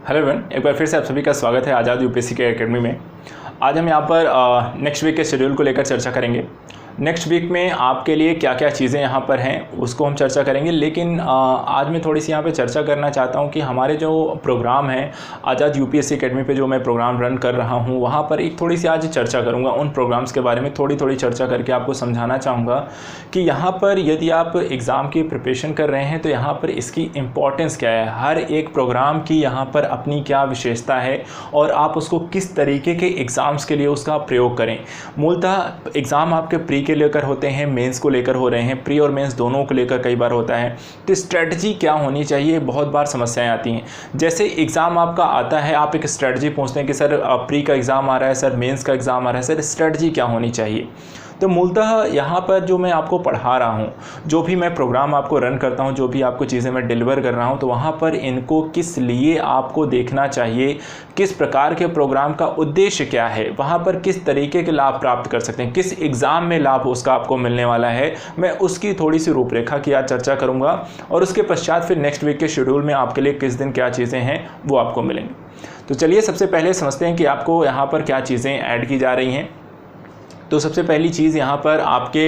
Hello everyone, एक बार फिर से आप सभी का स्वागत है आज़ाद यूपीएससी के एकेडमी में। आज हम यहाँ पर नेक्स्ट वीक के शेड्यूल को लेकर चर्चा करेंगे। नेक्स्ट वीक में आपके लिए क्या क्या चीज़ें यहाँ पर हैं उसको हम चर्चा करेंगे, लेकिन आज मैं थोड़ी सी यहाँ पे चर्चा करना चाहता हूँ कि हमारे जो प्रोग्राम है आज़ाद यूपीएससी एकेडमी पे जो मैं प्रोग्राम रन कर रहा हूँ वहाँ पर एक थोड़ी सी आज चर्चा करूँगा। उन प्रोग्राम्स के बारे में थोड़ी चर्चा करके आपको समझाना चाहूँगा कि यहाँ पर यदि आप एग्ज़ाम की प्रिपरेशन कर रहे हैं तो यहाँ पर इसकी इम्पॉर्टेंस क्या है, हर एक प्रोग्राम की यहाँ पर अपनी क्या विशेषता है और आप उसको किस तरीके के एग्ज़ाम्स के लिए उसका प्रयोग करें। मूलतः एग्ज़ाम आपके प्री के लेकर होते हैं, मेंस को लेकर हो रहे हैं, प्री और मेंस दोनों को लेकर कई बार होता है। तो स्ट्रेटजी क्या होनी चाहिए, बहुत बार समस्याएं आती हैं। जैसे एग्ज़ाम आपका आता है, आप एक स्ट्रेटजी पूछते हैं कि सर प्री का एग्ज़ाम आ रहा है, सर मेंस का एग्ज़ाम आ रहा है, सर स्ट्रेटजी क्या होनी चाहिए। तो मूलतः यहाँ पर जो मैं आपको पढ़ा रहा हूँ, जो भी मैं प्रोग्राम आपको रन करता हूँ, जो भी आपको चीज़ें मैं डिलीवर कर रहा हूँ, तो वहाँ पर इनको किस लिए आपको देखना चाहिए, किस प्रकार के प्रोग्राम का उद्देश्य क्या है, वहाँ पर किस तरीके के लाभ प्राप्त कर सकते हैं, किस एग्ज़ाम में लाभ उसका आपको मिलने वाला है, मैं उसकी थोड़ी सी रूपरेखा की आज चर्चा करूँगा। और उसके पश्चात फिर नेक्स्ट वीक के शेड्यूल में आपके लिए किस दिन क्या चीज़ें हैं वो आपको मिलेंगी। तो चलिए सबसे पहले समझते हैं कि आपको यहाँ पर क्या चीज़ें ऐड की जा रही हैं। तो सबसे पहली चीज़ यहाँ पर आपके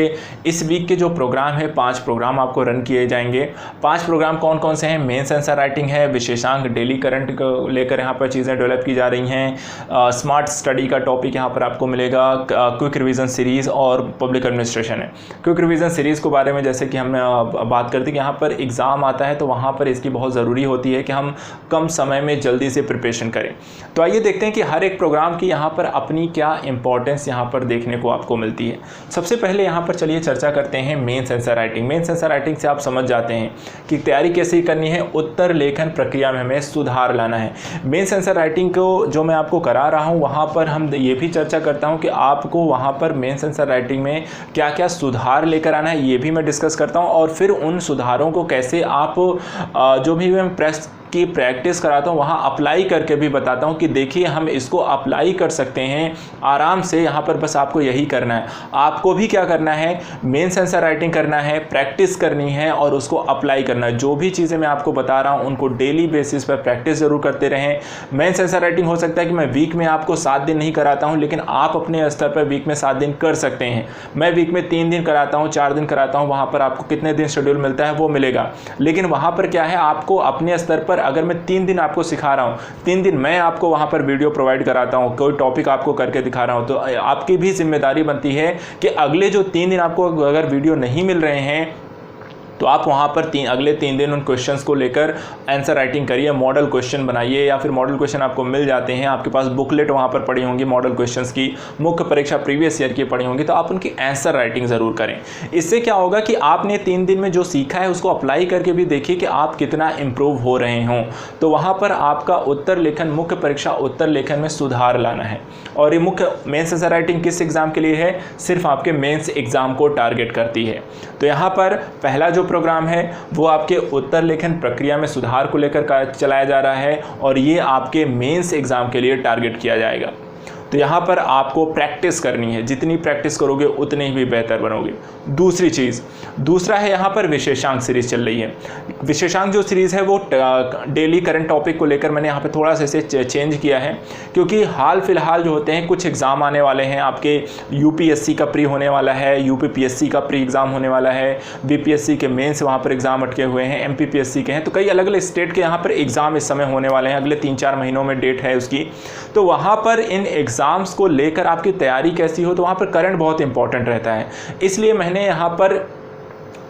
इस वीक के जो प्रोग्राम है, 5 प्रोग्राम आपको रन किए जाएंगे। 5 प्रोग्राम कौन कौन से हैं? मेंस आंसर राइटिंग है, विशेषांक डेली करंट को लेकर यहाँ पर चीज़ें डेवलप की जा रही हैं, स्मार्ट स्टडी का टॉपिक यहाँ पर आपको मिलेगा, क्विक रिवीजन सीरीज़ और पब्लिक एडमिनिस्ट्रेशन है। क्विक रिवीजन सीरीज़ के बारे में जैसे कि हमने बात करते कि यहाँ पर एग्ज़ाम आता है तो वहाँ पर इसकी बहुत ज़रूरी होती है कि हम कम समय में जल्दी से प्रिपरेशन करें। तो आइए देखते हैं कि हर एक प्रोग्राम की यहाँ पर अपनी क्या इंपॉर्टेंस यहाँ पर देखने को आपको मिलती है। सबसे पहले यहाँ पर चलिए चर्चा करते हैं mains answer writing. Mains answer writing से आप समझ जाते हैं कि तैयारी कैसे करनी है, उत्तर लेखन प्रक्रिया में हमें सुधार लाना है। मेंस आंसर राइटिंग को जो मैं आपको करा रहा हूँ वहाँ पर हम ये भी चर्चा करता हूँ कि आपको वहाँ पर मेंस आंसर राइटिंग में क्या क्या सुधार लेकर आना है, ये भी मैं डिस्कस करता हूँ। और फिर उन सुधारों को कैसे आप जो भी मैं की प्रैक्टिस कराता हूँ वहाँ अप्लाई करके भी बताता हूँ कि देखिए हम इसको अप्लाई कर सकते हैं आराम से। यहाँ पर बस आपको यही करना है, आपको भी क्या करना है, मेंस आंसर राइटिंग करना है, प्रैक्टिस करनी है और उसको अप्लाई करना है। जो भी चीज़ें मैं आपको बता रहा हूँ उनको डेली बेसिस पर प्रैक्टिस ज़रूर करते रहें। मेंस आंसर राइटिंग हो सकता है कि मैं वीक में आपको 7 दिन नहीं कराता हूँ, लेकिन आप अपने स्तर पर वीक में 7 दिन कर सकते हैं। मैं वीक में 3 दिन कराता हूँ, 4 दिन कराता हूँ, वहाँ पर आपको कितने दिन शेड्यूल मिलता है वो मिलेगा। लेकिन वहाँ पर क्या है, आपको अपने स्तर पर अगर मैं 3 दिन आपको सिखा रहा हूँ, 3 दिन मैं आपको वहाँ पर वीडियो प्रोवाइड कराता हूँ, कोई टॉपिक आपको करके दिखा रहा हूँ, तो आपकी भी जिम्मेदारी बनती है कि अगले जो 3 दिन आपको अगर वीडियो नहीं मिल रहे हैं तो आप वहाँ पर अगले 3 दिन उन क्वेश्चंस को लेकर आंसर राइटिंग करिए, मॉडल क्वेश्चन बनाइए, या फिर मॉडल क्वेश्चन आपको मिल जाते हैं, आपके पास बुकलेट वहाँ पर पड़ी होंगी मॉडल क्वेश्चंस की, मुख्य परीक्षा प्रीवियस ईयर की पड़ी होंगी, तो आप उनकी आंसर राइटिंग ज़रूर करें। इससे क्या होगा कि आपने 3 दिन में जो सीखा है उसको अप्लाई करके भी देखिए कि आप कितना इम्प्रूव हो रहे हों। तो वहाँ पर आपका उत्तर लेखन, मुख्य परीक्षा उत्तर लेखन में सुधार लाना है। और ये मुख्य मेंस आंसर राइटिंग किस एग्ज़ाम के लिए है? सिर्फ आपके मेंस एग्ज़ाम को टारगेट करती है। तो यहाँ पर पहला जो प्रोग्राम है वो आपके उत्तर लेखन प्रक्रिया में सुधार को लेकर चलाया जा रहा है और ये आपके मेंस एग्जाम के लिए टारगेट किया जाएगा। तो यहाँ पर आपको प्रैक्टिस करनी है, जितनी प्रैक्टिस करोगे उतने ही बेहतर बनोगे। दूसरा है यहाँ पर विशेषांक सीरीज़ चल रही है। विशेषांक जो सीरीज़ है वो डेली करंट टॉपिक को लेकर मैंने यहाँ पे थोड़ा सा इसे चेंज किया है, क्योंकि हाल फिलहाल जो होते हैं कुछ एग्ज़ाम आने वाले हैं। आपके यूपीएससी का प्री होने वाला है, यूपीपीएससी का प्री एग्ज़ाम होने वाला है, बीपीएससी के मेंस वहाँ पर एग्ज़ाम अटके हुए हैं, एमपीपीएससी के हैं। तो कई अलग अलग स्टेट के यहाँ पर एग्ज़ाम इस समय होने वाले हैं, अगले 3-4 महीनों में डेट है उसकी। तो वहाँ पर इन एग्ज़ाम्स को लेकर आपकी तैयारी कैसी हो, तो वहाँ पर करंट बहुत इंपॉर्टेंट रहता है। इसलिए मैंने यहाँ पर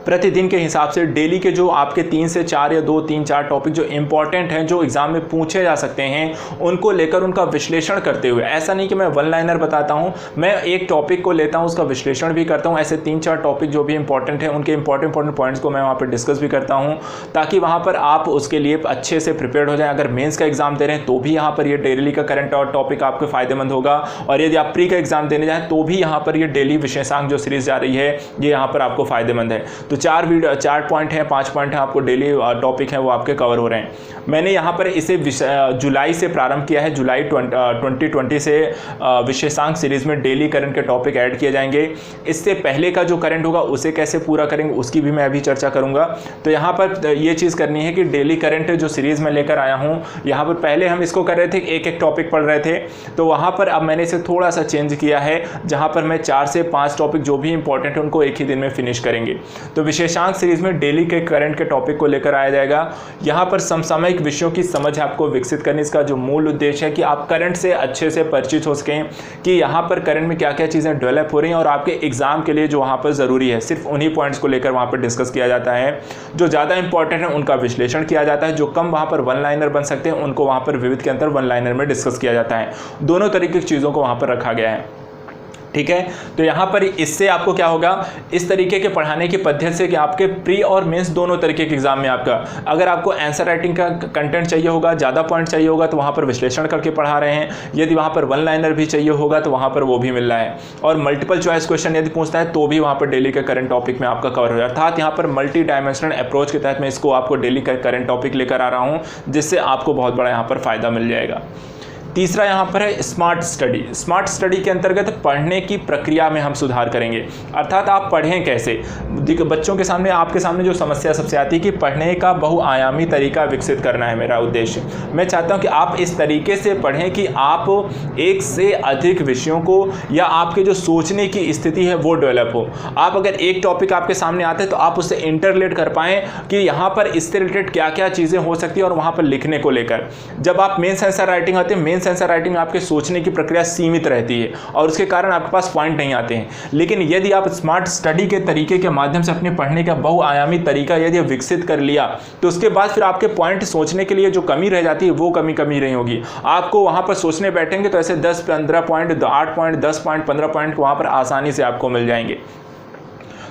प्रतिदिन के हिसाब से डेली के जो आपके 3 से 4 या 2-3-4 टॉपिक जो इंपॉर्टेंट हैं, जो एग्ज़ाम में पूछे जा सकते हैं, उनको लेकर उनका विश्लेषण करते हुए, ऐसा नहीं कि मैं वन लाइनर बताता हूं, मैं एक टॉपिक को लेता हूं उसका विश्लेषण भी करता हूं। ऐसे 3-4 टॉपिक जो भी इंपॉर्टेंट हैं उनके इंपॉर्टेंट पॉइंट्स को मैं वहाँ पर डिस्कस भी करता हूँ, ताकि वहाँ पर आप उसके लिए अच्छे से प्रिपेयर्ड हो जाएँ। अगर मेन्स का एग्ज़ाम दे रहे हैं तो भी यहाँ पर ये डेली का करंट और टॉपिक आपको फ़ायदेमंद होगा, और यदि आप प्री का एग्ज़ाम देने जाएँ तो भी यहाँ पर ये डेली विशेषांक जो सीरीज़ जा रही है ये यहाँ पर आपको फ़ायदेमंद है। तो तो 4 पॉइंट हैं, 5 पॉइंट हैं, आपको डेली टॉपिक हैं वो आपके कवर हो रहे हैं। मैंने यहाँ पर इसे जुलाई से प्रारंभ किया है। जुलाई 2020 से विशेषांक सीरीज़ में डेली करंट के टॉपिक ऐड किए जाएंगे। इससे पहले का जो करंट होगा उसे कैसे पूरा करेंगे उसकी भी मैं अभी चर्चा करूँगा। तो यहाँ पर ये चीज़ करनी है कि डेली करंट जो सीरीज़ में लेकर आया हूँ, यहाँ पर पहले हम इसको कर रहे थे, एक एक टॉपिक पढ़ रहे थे, तो वहाँ पर अब मैंने इसे थोड़ा सा चेंज किया है, जहाँ पर मैं 4 से 5 टॉपिक जो भी इंपॉर्टेंट है उनको एक ही दिन में फिनिश करेंगे। तो विशेषांक सीरीज़ में डेली के करंट के टॉपिक को लेकर आया जाएगा। यहाँ पर समसामयिक विषयों की समझ आपको विकसित करने, इसका जो मूल उद्देश्य है कि आप करंट से अच्छे से परिचित हो सकें कि यहाँ पर करंट में क्या क्या चीज़ें डेवलप हो रही हैं और आपके एग्जाम के लिए जो वहाँ पर ज़रूरी है, सिर्फ उन्हीं पॉइंट्स को लेकर वहाँ पर डिस्कस किया जाता है। जो ज़्यादा इंपॉर्टेंट है उनका विश्लेषण किया जाता है, जो कम वहाँ पर वन लाइनर बन सकते हैं उनको वहाँ पर विविध के अंतर वन लाइनर में डिस्कस किया जाता है। दोनों तरीके की चीज़ों को वहाँ पर रखा गया है। ठीक है, तो यहाँ पर इससे आपको क्या होगा, इस तरीके के पढ़ाने की पद्धति से कि आपके प्री और मेंस दोनों तरीके के एग्जाम में आपका, अगर आपको आंसर राइटिंग का कंटेंट चाहिए होगा, ज़्यादा पॉइंट चाहिए होगा तो वहाँ पर विश्लेषण करके पढ़ा रहे हैं। यदि वहाँ पर वन लाइनर भी चाहिए होगा तो वहाँ पर वो भी मिल रहा है। और मल्टीपल चॉइस क्वेश्चन यदि पूछता है तो भी वहाँ पर डेली के करंट टॉपिक में आपका कवर हो जाए। अर्थात यहाँ पर मल्टी डायमेंशनल अप्रोच के तहत मैं इसको आपको डेली का करंट टॉपिक लेकर आ रहा हूँ, जिससे आपको बहुत बड़ा यहाँ पर फायदा मिल जाएगा। तीसरा यहाँ पर है स्मार्ट स्टडी। स्मार्ट स्टडी के अंतर्गत पढ़ने की प्रक्रिया में हम सुधार करेंगे, अर्थात आप पढ़ें कैसे। बच्चों के सामने, आपके सामने जो समस्या सबसे आती है कि पढ़ने का बहुआयामी तरीका विकसित करना है मेरा उद्देश्य। मैं चाहता हूँ कि आप इस तरीके से पढ़ें कि आप एक से अधिक विषयों को या आपके जो सोचने की स्थिति है वो डेवलप हो। आप अगर एक टॉपिक आपके सामने आता है तो आप उससे इंटरलेट कर पाएँ कि यहाँ पर इससे रिलेटेड क्या क्या चीज़ें हो सकती है और वहाँ पर लिखने को लेकर। जब आप मेंस आंसर राइटिंग आते हैं, मेंस आंसर राइटिंग में आपके सोचने की प्रक्रिया सीमित रहती है और उसके कारण आपके पास पॉइंट नहीं आते हैं। लेकिन यदि आप स्मार्ट स्टडी के तरीके के माध्यम से अपने पढ़ने का बहुआयामी तरीका यदि विकसित कर लिया तो उसके बाद फिर आपके पॉइंट सोचने के लिए जो कमी रह जाती है वो कमी नहीं होगी। आपको वहां पर सोचने बैठेंगे तो ऐसे 10-15 पॉइंट, 8 पॉइंट, 10 पॉइंट, 15 पॉइंट वहां पर आसानी से आपको मिल जाएंगे।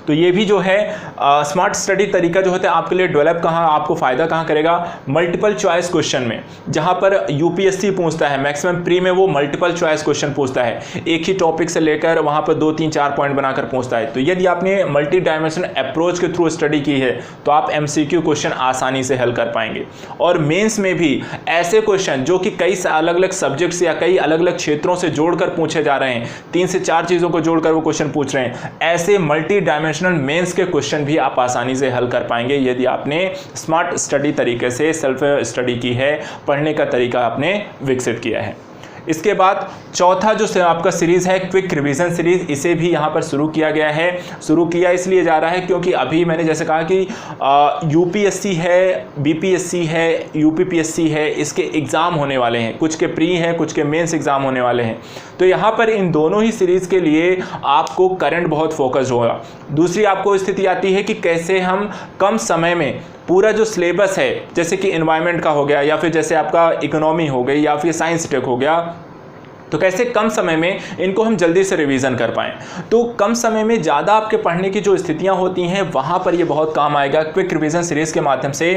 तो ये भी जो है स्मार्ट स्टडी तरीका जो होता है आपके लिए डेवलप कहाँ, आपको फ़ायदा कहाँ करेगा, मल्टीपल चॉइस क्वेश्चन में। जहाँ पर यूपीएससी पूछता है, मैक्सिमम प्री में वो मल्टीपल चॉइस क्वेश्चन पूछता है, एक ही टॉपिक से लेकर वहाँ पर 2, 3, 4 पॉइंट बनाकर पूछता है। तो यदि आपने मल्टी डायमेंशनल अप्रोच के थ्रू स्टडी की है तो आप एमसीक्यू क्वेश्चन आसानी से हल कर पाएंगे। और मेन्स में भी ऐसे क्वेश्चन जो कि कई अलग अलग सब्जेक्ट्स या कई अलग अलग क्षेत्रों से जोड़कर पूछे जा रहे हैं, 3 से 4 चीज़ों को जोड़कर वो क्वेश्चन पूछ रहे हैं, ऐसे मल्टी डायमेंशनल मेंस के क्वेश्चन भी आप आसानी से हल कर पाएंगे यदि आपने स्मार्ट स्टडी तरीके से सेल्फ स्टडी की है, पढ़ने का तरीका आपने विकसित किया है। इसके बाद चौथा जो आपका सीरीज़ है क्विक रिवीजन सीरीज़, इसे भी यहाँ पर शुरू किया गया है। शुरू किया इसलिए जा रहा है क्योंकि अभी मैंने जैसे कहा कि यूपीएससी है, बीपीएससी है, यूपीपीएससी है, इसके एग्ज़ाम होने वाले हैं, कुछ के प्री हैं, कुछ के मेंस एग्ज़ाम होने वाले हैं। तो यहाँ पर इन दोनों ही सीरीज़ के लिए आपको करंट बहुत फोकस होगा। दूसरी आपको स्थिति आती है कि कैसे हम कम समय में पूरा जो सिलेबस है, जैसे कि एनवायरनमेंट का हो गया या फिर जैसे आपका इकोनॉमी हो गई या फिर साइंस टेक हो गया, तो कैसे कम समय में इनको हम जल्दी से रिवीजन कर पाएँ। तो कम समय में ज़्यादा आपके पढ़ने की जो स्थितियां होती हैं वहाँ पर ये बहुत काम आएगा। क्विक रिवीजन सीरीज़ के माध्यम से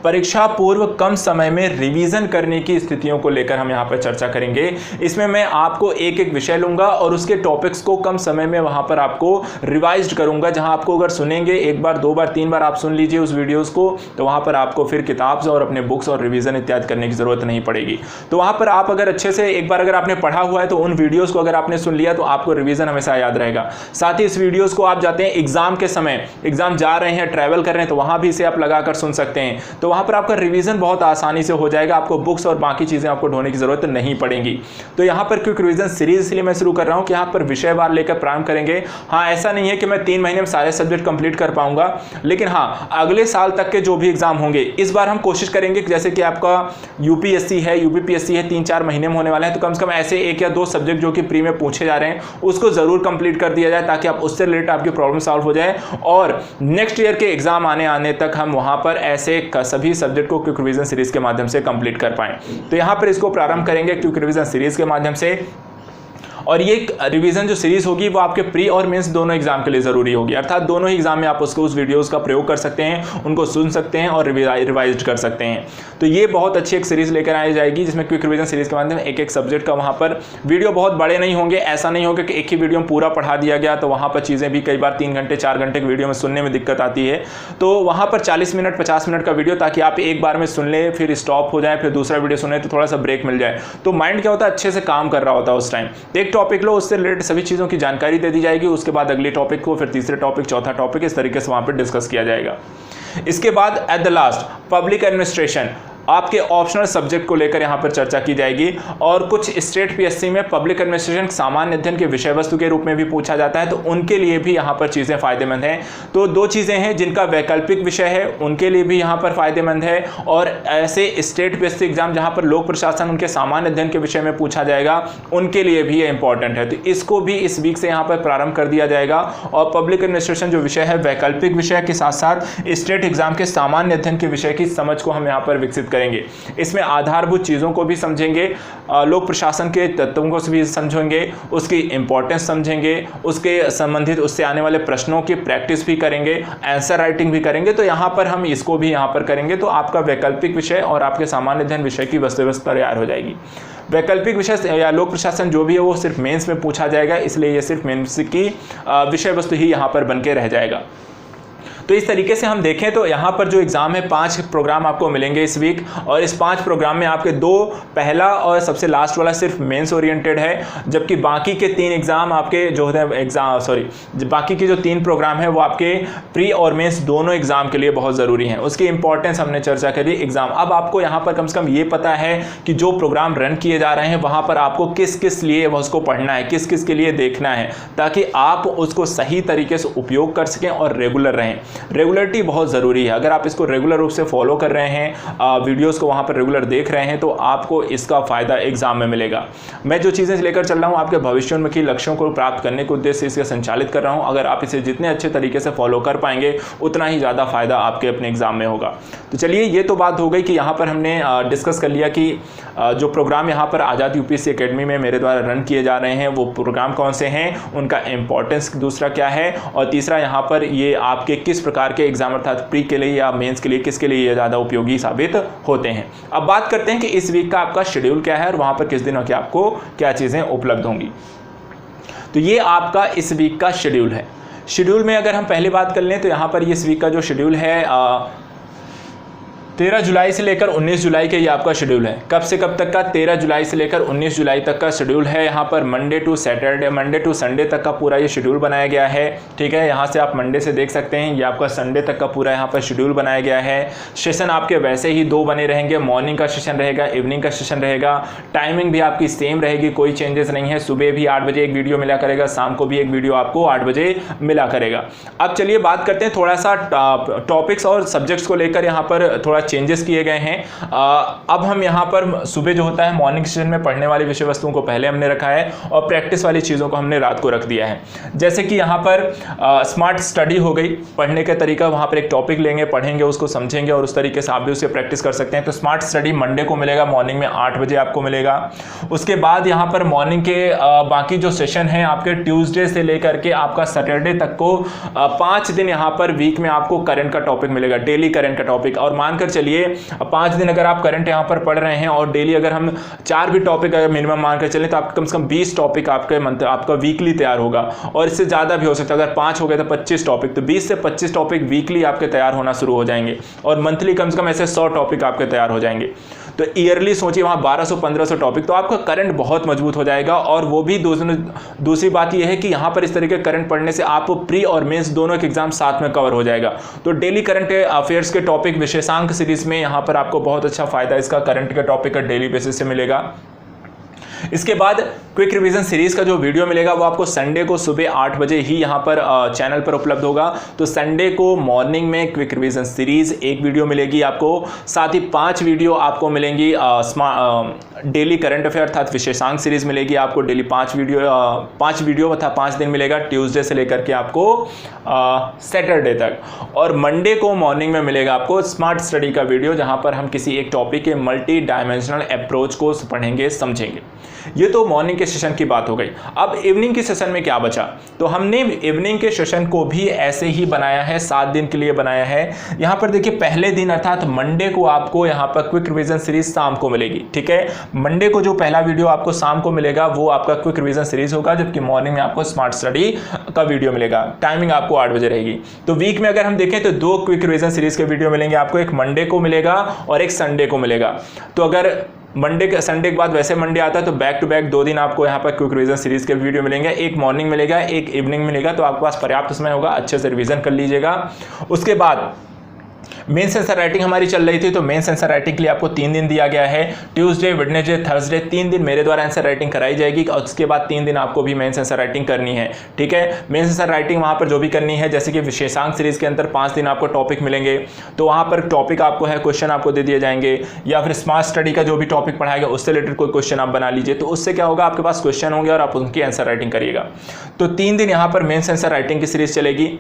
परीक्षा पूर्व कम समय में रिवीजन करने की स्थितियों को लेकर हम यहाँ पर चर्चा करेंगे। इसमें मैं आपको एक एक विषय लूँगा और उसके टॉपिक्स को कम समय में वहाँ पर आपको रिवाइज करूँगा। जहाँ आपको अगर सुनेंगे 1 बार 2 बार 3 बार आप सुन लीजिए उस वीडियोज़ को, तो वहाँ पर आपको फिर किताब और अपने बुक्स और रिवीजन इत्यादि करने की ज़रूरत नहीं पड़ेगी। तो वहाँ पर आप अगर अच्छे से एक बार अगर आपने पढ़ा हुआ है तो उन वीडियोस को अगर आपने सुन लिया तो आपको रिवीजन हमेशा याद रहेगा। साथ ही इस वीडियोस को आप जाते हैं एग्जाम के समय, एग्जाम जा रहे हैं, ट्रैवल कर रहे हैं, तो वहां भी इसे आप लगाकर सुन सकते हैं। तो वहां पर आपका रिवीजन बहुत आसानी से हो जाएगा, आपको बुक्स और बाकी चीजें आपको ढूंढने की जरूरत नहीं पड़ेगी। तो यहाँ पर क्विक रिवीजन सीरीज इसलिए मैं शुरू कर रहा हूँ कि यहाँ पर विषयवार लेकर प्रारंभ करेंगे। हाँ, ऐसा नहीं है कि मैं 3 महीने में सारे सब्जेक्ट कंप्लीट कर पाऊंगा, लेकिन हाँ अगले साल तक के जो भी एग्जाम होंगे इस बार हम कोशिश करेंगे कि जैसे कि आपका यूपीएससी है, यूपीपीएससी है, 3-4 महीने में होने वाला है, तो कम से कम ऐसे 1 या 2 सब्जेक्ट जो कि प्री में पूछे जा रहे हैं उसको जरूर कंप्लीट कर दिया जाए, ताकि आप उससे रिलेटेड आपकी प्रॉब्लम सॉल्व हो जाए और नेक्स्ट ईयर के एग्जाम आने तक हम वहां पर ऐसे सभी सब्जेक्ट को क्विक रिवीजन सीरीज के माध्यम से कंप्लीट कर पाएं। तो यहां पर इसको प्रारंभ करेंगे क्विक रिवीजन सीरीज के माध्यम से। और ये रिवीजन जो सीरीज होगी वो आपके प्री और मेंस दोनों एग्जाम के लिए ज़रूरी होगी, अर्थात दोनों ही एग्जाम में आप उसको उस वीडियोज़ का प्रयोग कर सकते हैं, उनको सुन सकते हैं और रिवाइज कर सकते हैं। तो ये बहुत अच्छी एक सीरीज़ लेकर आई जाएगी जिसमें क्विक रिवीजन सीरीज़ के माध्यम से एक एक सब्जेक्ट का वहाँ पर वीडियो बहुत बड़े नहीं होंगे, ऐसा नहीं होगा कि एक ही वीडियो में पूरा पढ़ा दिया गया, तो वहाँ पर चीज़ें भी कई बार 3 घंटे 4 घंटे की वीडियो में सुनने में दिक्कत आती है। तो वहाँ पर 40 मिनट 50 मिनट का वीडियो, ताकि आप एक बार में सुन ले, फिर स्टॉप हो जाए, फिर दूसरा वीडियो सुने तो थोड़ा सा ब्रेक मिल जाए, तो माइंड क्या होता है अच्छे से काम कर रहा होता है उस टाइम। एक टॉपिक लो, उससे रिलेटेड सभी चीज़ों की जानकारी दे दी जाएगी, उसके बाद अगले टॉपिक को, फिर तीसरे टॉपिक, चौथा टॉपिक, इस तरीके से वहाँ पर डिस्कस किया जाएगा। इसके बाद at the last public administration, आपके ऑप्शनल सब्जेक्ट को लेकर यहाँ पर चर्चा की जाएगी। और कुछ स्टेट पीएससी में पब्लिक एडमिनिस्ट्रेशन सामान्य अध्ययन के विषय वस्तु के रूप में भी पूछा जाता है, तो उनके लिए भी यहाँ पर चीज़ें फायदेमंद हैं। तो 2 चीज़ें हैं, जिनका वैकल्पिक विषय है उनके लिए भी यहाँ पर फायदेमंद है, और ऐसे स्टेट पीएससी एग्जाम जहाँ पर लोक प्रशासन उनके सामान्य अध्ययन के विषय में पूछा जाएगा, उनके लिए भी ये इंपॉर्टेंट है। तो इसको भी इस वीक से यहाँ पर प्रारंभ कर दिया जाएगा। और पब्लिक एडमिनिस्ट्रेशन जो विषय है वैकल्पिक विषय के साथ साथ स्टेट एग्जाम के सामान्य अध्ययन के विषय की समझ को हम यहाँ पर विकसित करेंगे। इसमें आधारभूत चीज़ों को भी समझेंगे, लोक प्रशासन के तत्वों को भी समझेंगे, उसकी इंपॉर्टेंस समझेंगे, उसके संबंधित उससे आने वाले प्रश्नों की प्रैक्टिस भी करेंगे, आंसर राइटिंग भी करेंगे। तो यहाँ पर हम इसको भी यहाँ पर करेंगे, तो आपका वैकल्पिक विषय और आपके सामान्य अध्ययन विषय की वस्तु व्यवस्था तैयार हो जाएगी। वैकल्पिक विषय या लोक प्रशासन जो भी है वो सिर्फ मेंस में पूछा जाएगा, इसलिए ये सिर्फ मेंस की विषय वस्तु ही यहाँ पर बन के रह जाएगा। तो इस तरीके से हम देखें तो यहाँ पर जो एग्ज़ाम है 5 प्रोग्राम आपको मिलेंगे इस वीक, और इस 5 प्रोग्राम में आपके 2 पहला और सबसे लास्ट वाला सिर्फ मेंस ओरिएंटेड है, जबकि बाकी के 3 एग्ज़ाम आपके जो है बाकी के जो 3 प्रोग्राम है वो आपके प्री और मेंस दोनों एग्ज़ाम के लिए बहुत ज़रूरी हैं। उसकी इंपॉर्टेंस हमने चर्चा करी एग्ज़ाम। अब आपको यहाँ पर कम से कम ये पता है कि जो प्रोग्राम रन किए जा रहे हैं वहाँ पर आपको किस किस लिए उसको पढ़ना है, किस किस के लिए देखना है, ताकि आप उसको सही तरीके से उपयोग कर सकें और रेगुलर रहें। रेगुलरिटी बहुत ज़रूरी है। अगर आप इसको रेगुलर रूप से फॉलो कर रहे हैं, वीडियोस को वहाँ पर रेगुलर देख रहे हैं, तो आपको इसका फ़ायदा एग्जाम में मिलेगा। मैं जो चीज़ें लेकर चल रहा हूँ आपके भविष्योन्मुखी लक्ष्यों को प्राप्त करने के उद्देश्य से इसे संचालित कर रहा हूँ। अगर आप इसे जितने अच्छे तरीके से फॉलो कर पाएंगे उतना ही ज़्यादा फ़ायदा आपके अपने एग्जाम में होगा। तो चलिए, ये तो बात हो गई कि यहाँ पर हमने डिस्कस कर लिया कि जो प्रोग्राम यहाँ पर आज़ाद यूपीएससी एकेडमी में मेरे द्वारा रन किए जा रहे हैं वो प्रोग्राम कौन से हैं, उनका इंपॉर्टेंस दूसरा क्या है, और तीसरा यहाँ पर ये आपके किस प्रकार के एग्जाम अर्थात प्री के लिए या मेंस के लिए किसके लिए ये ज़्यादा उपयोगी साबित होते हैं। अब बात करते हैं कि इस वीक का आपका शेड्यूल क्या है और वहाँ पर किस दिनों की आपको क्या चीज़ें उपलब्ध होंगी। तो ये आपका इस वीक का शेड्यूल है। शेड्यूल में अगर हम पहले बात कर लें तो यहाँ पर इस वीक का जो शेड्यूल है 13 जुलाई से लेकर 19 जुलाई के ये आपका शेड्यूल है। कब से कब तक का? 13 जुलाई से लेकर 19 जुलाई तक का शेड्यूल है। यहाँ पर मंडे टू संडे तक का पूरा ये शेड्यूल बनाया गया है। ठीक है, यहाँ से आप मंडे से देख सकते हैं, ये आपका संडे तक का पूरा यहाँ पर शेड्यूल बनाया गया है। सेशन आपके वैसे ही 2 बने रहेंगे, मॉर्निंग का सेशन रहेगा, इवनिंग का सेशन रहेगा। टाइमिंग भी आपकी सेम रहेगी, कोई चेंजेस नहीं है। सुबह भी 8 बजे एक वीडियो मिला करेगा, शाम को भी एक वीडियो आपको 8 बजे मिला करेगा। अब चलिए बात करते हैं थोड़ा सा टॉपिक्स और सब्जेक्ट्स को लेकर यहाँ पर थोड़ा चेंजेस किए गए हैं। अब हम यहाँ पर सुबह जो होता है मॉर्निंग सेशन में पढ़ने वाली विषय वस्तुओं को पहले हमने रखा है और प्रैक्टिस वाली चीज़ों को हमने रात को रख दिया है। जैसे कि यहाँ पर स्मार्ट स्टडी हो गई, पढ़ने का तरीका, वहाँ पर एक टॉपिक लेंगे, पढ़ेंगे, उसको समझेंगे और उस तरीके से आप भी उससे प्रैक्टिस कर सकते हैं। तो स्मार्ट स्टडी मंडे को मिलेगा, मॉर्निंग में 8 बजे आपको मिलेगा। उसके बाद यहाँ पर मॉर्निंग के बाकी जो सेशन हैं आपके ट्यूसडे से लेकर के आपका सैटरडे तक को 5 दिन यहाँ पर वीक में आपको करंट का टॉपिक मिलेगा, डेली करंट का टॉपिक। और मानकर चलिए 5 दिन अगर आप करंट यहाँ पर पढ़ रहे हैं और डेली अगर हम 4 भी टॉपिक अगर मिनिमम मानकर चलें तो आपका कम से कम 20 टॉपिक आपका वीकली तैयार होगा, और इससे ज़्यादा भी हो सकता है। अगर 5 हो गए तो 25 टॉपिक, तो 20 से 25 टॉपिक वीकली आपके तैयार होना शुरू हो जाएंगे, और मंथली कम से कम ऐसे 100 टॉपिक आपके तैयार हो जाएंगे। तो ईयरली सोचिए वहाँ 1200-1500 टॉपिक, तो आपका करंट बहुत मजबूत हो जाएगा। और वो भी दूसरी बात यह है कि यहाँ पर इस तरीके करंट पढ़ने से आप प्री और मेंस दोनों के एग्जाम साथ में कवर हो जाएगा। तो डेली करंट अफेयर्स के टॉपिक विशेषांक सीरीज में यहाँ पर आपको बहुत अच्छा फायदा इसका करंट के टॉपिक का डेली बेसिस से मिलेगा। इसके बाद क्विक रिवीजन सीरीज का जो वीडियो मिलेगा वो आपको संडे को सुबह 8 बजे ही यहाँ पर चैनल पर उपलब्ध होगा। तो संडे को मॉर्निंग में क्विक रिवीजन सीरीज एक वीडियो मिलेगी आपको, साथ ही 5 वीडियो आपको मिलेंगी डेली करंट अफेयर अर्थात विशेषांक सीरीज मिलेगी आपको डेली 5 वीडियो अर्थात 5 दिन मिलेगा, ट्यूसडे से लेकर के आपको सैटरडे तक। और मंडे को मॉर्निंग में मिलेगा आपको स्मार्ट स्टडी का वीडियो, जहाँ पर हम किसी एक टॉपिक के मल्टी डायमेंशनल अप्रोच को पढ़ेंगे, समझेंगे। ये तो मॉर्निंग के सेशन की बात हो गई। अब इवनिंग के सेशन में क्या बचा, तो हमने इवनिंग के सेशन को भी ऐसे ही बनाया है, 7 दिन के लिए बनाया है। यहाँ पर देखिए पहले दिन अर्थात मंडे को आपको यहाँ पर क्विक रिवीजन सीरीज शाम को मिलेगी, ठीक है। मंडे को जो पहला वीडियो आपको शाम को मिलेगा वो आपका क्विक रिवीजन सीरीज होगा, जबकि मॉर्निंग में आपको स्मार्ट स्टडी का वीडियो मिलेगा। टाइमिंग आपको 8 बजे रहेगी। तो वीक में अगर हम देखें तो 2 क्विक रिवीजन सीरीज के वीडियो मिलेंगे आपको, एक मंडे को मिलेगा और एक संडे को मिलेगा। तो अगर मंडे के संडे के बाद वैसे मंडे आता है तो बैक टू बैक 2 दिन आपको यहाँ पर क्विक रिवीजन सीरीज के वीडियो मिलेंगे, एक मॉर्निंग मिलेगा, एक इवनिंग मिलेगा। तो आपके पास पर्याप्त समय होगा, अच्छे से रिवीजन कर लीजिएगा। उसके बाद मेंस आंसर राइटिंग हमारी चल रही थी, तो मेंस आंसर राइटिंग के लिए आपको 3 दिन दिया गया है, ट्यूसडे, वेडनेसडे, थर्सडे, 3 दिन मेरे द्वारा आंसर राइटिंग कराई जाएगी और उसके बाद 3 दिन आपको भी मेंस आंसर राइटिंग करनी है, ठीक है। मेंस आंसर राइटिंग वहाँ पर जो भी करनी है, जैसे कि विशेषांक सीरीज के अंदर 5 दिन आपको टॉपिक मिलेंगे, तो वहाँ पर टॉपिक आपको है, क्वेश्चन आपको दे दिए जाएंगे, या फिर स्मार्ट स्टडी का जो भी टॉपिक पढ़ाएगा उससे रिलेटेड कोई क्वेश्चन आप बना लीजिए। तो उससे क्या होगा, आपके पास क्वेश्चन होंगे और आप उनकी आंसर राइटिंग करिएगा। तो 3 दिन यहाँ पर मेंस आंसर राइटिंग की सीरीज चलेगी।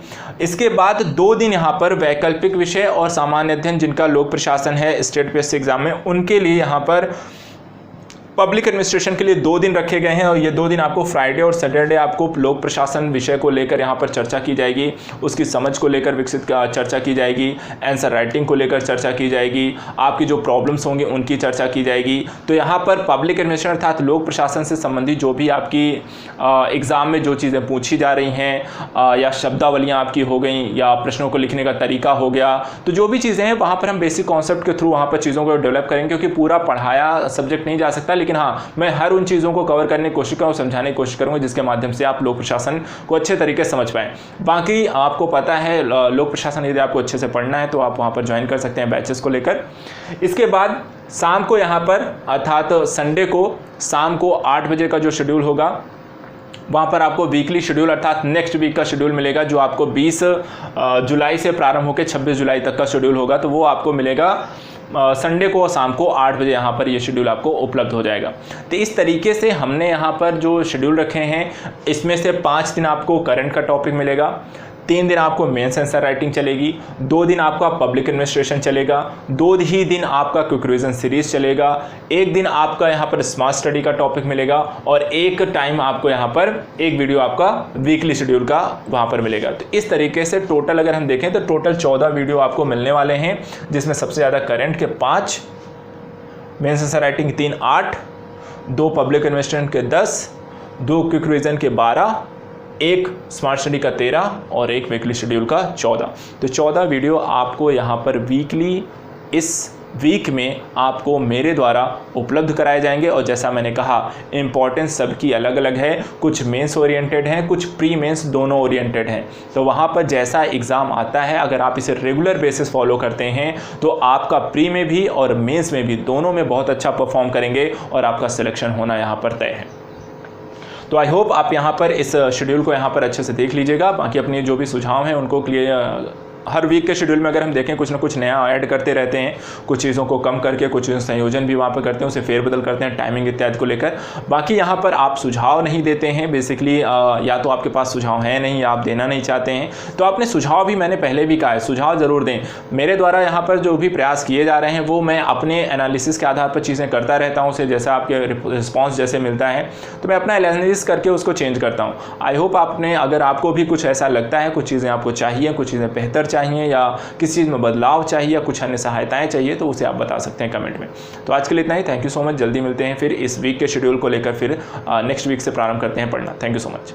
इसके बाद 2 दिन यहाँ पर वैकल्पिक विषय और सामान्य अध्ययन, जिनका लोक प्रशासन है स्टेट पीएससी एग्जाम में, उनके लिए यहाँ पर पब्लिक एडमिनिस्ट्रेशन के लिए 2 दिन रखे गए हैं। और ये 2 दिन आपको फ्राइडे और सैटरडे आपको लोक प्रशासन विषय को लेकर यहाँ पर चर्चा की जाएगी, उसकी समझ को लेकर विकसित चर्चा की जाएगी, आंसर राइटिंग को लेकर चर्चा की जाएगी, आपकी जो प्रॉब्लम्स होंगी उनकी चर्चा की जाएगी। तो यहाँ पर पब्लिक एडमिनिस्ट्रेशन अर्थात लोक प्रशासन से संबंधित जो भी आपकी एग्ज़ाम में जो चीज़ें पूछी जा रही हैं, या शब्दावलियाँ आपकी हो गई, या प्रश्नों को लिखने का तरीका हो गया, तो जो भी चीज़ें हैं वहाँ पर हम बेसिक कॉन्सेप्ट के थ्रू वहाँ पर चीज़ों को डेवलप करेंगे, क्योंकि पूरा पढ़ाया सब्जेक्ट नहीं जा सकता, लेकिन हाँ मैं हर उन चीज़ों को कवर करने की कोशिश करूँ, समझाने की कोशिश करूँगा जिसके माध्यम से आप लोक प्रशासन को अच्छे तरीके से समझ पाएँ। बाकी आपको पता है लोक प्रशासन यदि आपको अच्छे से पढ़ना है तो आप वहाँ पर ज्वाइन कर सकते हैं बैचेस को लेकर। इसके बाद शाम को यहाँ पर अर्थात संडे को शाम को 8 बजे का जो शेड्यूल होगा, वहाँ पर आपको वीकली शेड्यूल अर्थात नेक्स्ट वीक का शेड्यूल मिलेगा, जो आपको 20 जुलाई से प्रारंभ होकर 26 जुलाई तक का शेड्यूल होगा। तो वो आपको मिलेगा संडे को शाम को 8 बजे यहाँ पर ये शेड्यूल आपको उपलब्ध हो जाएगा। तो इस तरीके से हमने यहाँ पर जो शेड्यूल रखे हैं, इसमें से 5 दिन आपको करंट का टॉपिक मिलेगा, 3 दिन आपको मेंस आंसर राइटिंग चलेगी, 2 दिन आपका पब्लिक एडमिनिस्ट्रेशन चलेगा, 2 ही दिन आपका क्विक रिवीजन सीरीज चलेगा, 1 दिन आपका यहाँ पर स्मार्ट स्टडी का टॉपिक मिलेगा, और एक टाइम आपको यहाँ पर एक वीडियो आपका वीकली शेड्यूल का वहाँ पर मिलेगा। तो इस तरीके से टोटल अगर हम देखें तो टोटल 14 वीडियो आपको मिलने वाले हैं, जिसमें सबसे ज़्यादा करंट के 5, mains answer writing 3 8, 2 public administration के 10, 2 क्विक रिवीजन के 12, 1 स्मार्ट स्टडी का 13 और 1 वीकली शेड्यूल का 14। तो 14 वीडियो आपको यहाँ पर वीकली इस वीक में आपको मेरे द्वारा उपलब्ध कराए जाएंगे। और जैसा मैंने कहा, इम्पॉर्टेंस सबकी अलग अलग है, कुछ मेंस ओरिएंटेड हैं, कुछ प्री मेंस दोनों ओरिएंटेड हैं। तो वहाँ पर जैसा एग्ज़ाम आता है, अगर आप इसे रेगुलर बेसिस फॉलो करते हैं तो आपका प्री में भी और मेंस में भी दोनों में बहुत अच्छा परफॉर्म करेंगे और आपका सिलेक्शन होना यहाँ पर तय है। तो आई होप आप यहाँ पर इस शेड्यूल को यहाँ पर अच्छे से देख लीजिएगा। बाकी अपने जो भी सुझाव हैं उनको क्लियर, हर वीक के शेड्यूल में अगर हम देखें कुछ ना कुछ नया ऐड करते रहते हैं, कुछ चीज़ों को कम करके कुछ संयोजन भी वहाँ पर करते हैं, उसे फेरबदल करते हैं टाइमिंग इत्यादि को लेकर। बाकी यहाँ पर आप सुझाव नहीं देते हैं बेसिकली, या तो आपके पास सुझाव है नहीं या आप देना नहीं चाहते हैं, तो आपने सुझाव भी, मैंने पहले भी कहा है, सुझाव ज़रूर दें। मेरे द्वारा यहाँ पर जो भी प्रयास किए जा रहे हैं वो मैं अपने एनालिसिस के आधार पर चीज़ें करता रहता हूँ, उसे जैसा आपके रिस्पॉन्स जैसे मिलता है तो मैं अपना एनालिसिस करके उसको चेंज करता हूँ। आई होप आपने, अगर आपको भी कुछ ऐसा लगता है, कुछ चीज़ें आपको चाहिए, कुछ चीज़ें बेहतर चाहिए, या किसी चीज़ में बदलाव चाहिए, या कुछ अन्य सहायताएं चाहिए, तो उसे आप बता सकते हैं कमेंट में। तो आज के लिए इतना ही। Thank you so much. जल्दी मिलते हैं फिर इस वीक के शेड्यूल को लेकर, फिर नेक्स्ट वीक से प्रारंभ करते हैं पढ़ना। Thank you so much.